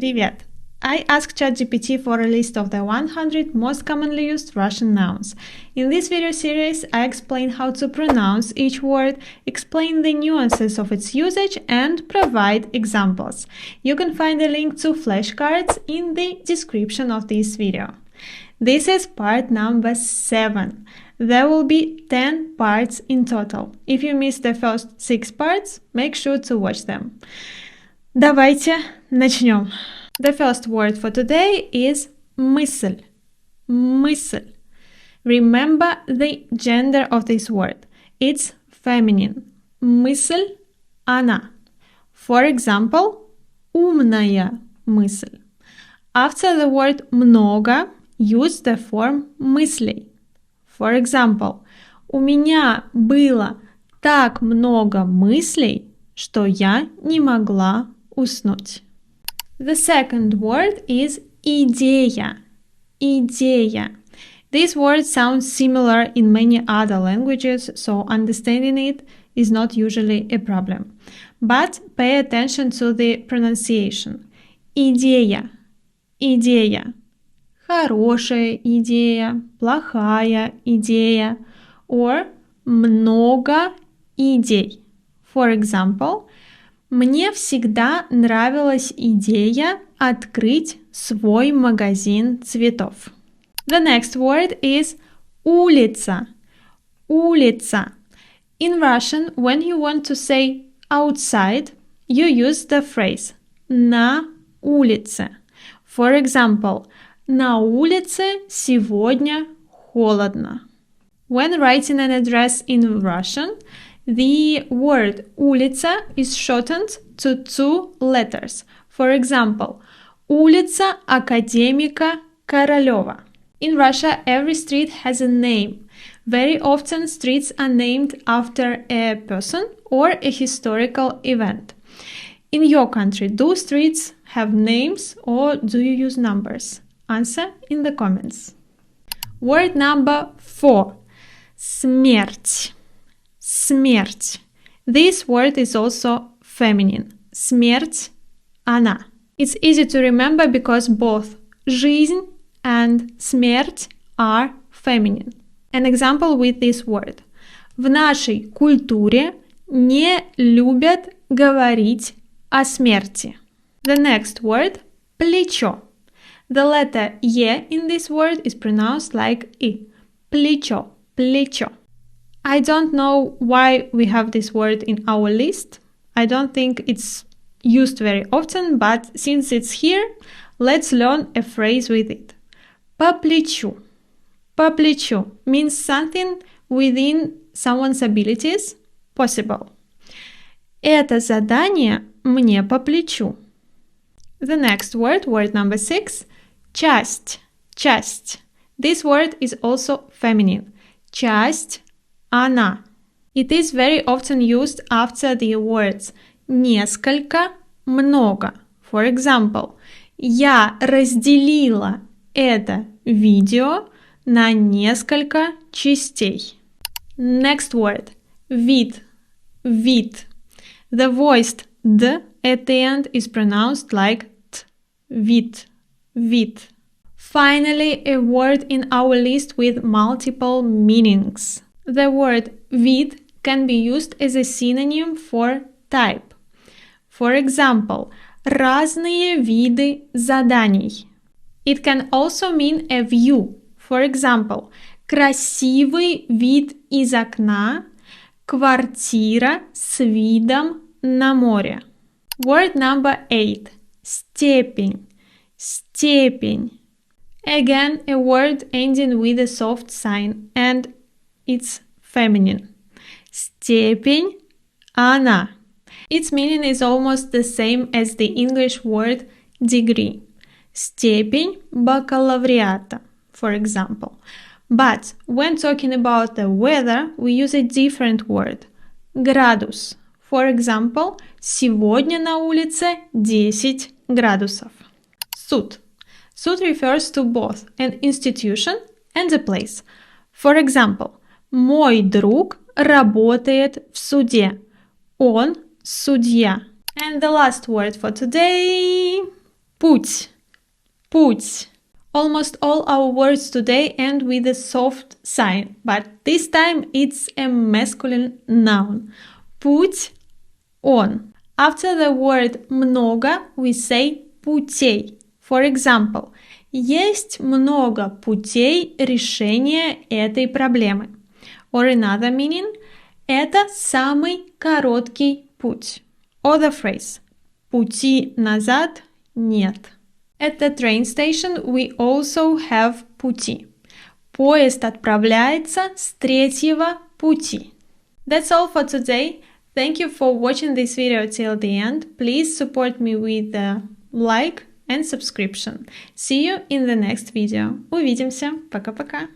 Привет! I asked ChatGPT for a list of the 100 most commonly used Russian nouns. In this video series, I explain how to pronounce each word, explain the nuances of its usage, and provide examples. You can find a link to flashcards in the description of this video. This is part number 7. There will be 10 parts in total. If you missed the first 6 parts, make sure to watch them. Давайте начнем. The first word for today is мысль. Мысль. Remember the gender of this word. It's feminine. Мысль – она. For example, умная мысль. After the word много, use the form мыслей. For example, у меня было так много мыслей, что я не могла уснуть. The second word is идея. Идея. This word sounds similar in many other languages, so understanding it is not usually a problem. But pay attention to the pronunciation. Идея. Идея. Хорошая идея, плохая идея, or много идей. For example, мне всегда нравилась идея открыть свой магазин цветов. The next word is улица. Улица. In Russian, when you want to say outside, you use the phrase на улице. For example, на улице сегодня холодно. When writing an address in Russian, the word улица is shortened to 2 letters. For example, улица Академика Королева. In Russia, every street has a name. Very often, streets are named after a person or a historical event. In your country, do streets have names or do you use numbers? Answer in the comments. Word number 4. Смерть. Смерть. This word is also feminine. Смерть – она. It's easy to remember because both жизнь and смерть are feminine. An example with this word. В нашей культуре не любят говорить о смерти. The next word – плечо. The letter «е» in this word is pronounced like «и». Плечо, плечо. I don't know why we have this word in our list. I don't think it's used very often, but since it's here, let's learn a phrase with it. По плечу. По плечу means something within someone's abilities, possible. Это задание мне по плечу. The next word, word number 6, часть. Часть. This word is also feminine. Часть она. It is very often used after the words несколько, много. For example, я разделила это видео на несколько частей. Next word. Вид. Вид. The voiced «д» at the end is pronounced like «т». Вид. Вид. Finally, a word in our list with multiple meanings. The word вид can be used as a synonym for type. For example, разные виды заданий. It can also mean a view. For example, красивый вид из окна, квартира с видом на море. Word number 8. Степень. Степень. Again, a word ending with a soft sign, and it's feminine. Степень она. Its meaning is almost the same as the English word degree. Степень бакалавриата, for example. But when talking about the weather, we use a different word. Градус. For example, сегодня на улице 10 градусов. Суд. Суд refers to both an institution and a place. For example, мой друг работает в суде. Он судья. And the last word for today путь, путь. Almost all our words today end with a soft sign, but this time it's a masculine noun. Путь, он. After the word много, we say путей. For example, есть много путей решения этой проблемы. Or another meaning, это самый короткий путь. Or the phrase, пути назад нет. At the train station we also have пути. Поезд отправляется с третьего пути. That's all for today. Thank you for watching this video till the end. Please support me with a like and subscription. See you in the next video. Увидимся. Пока-пока.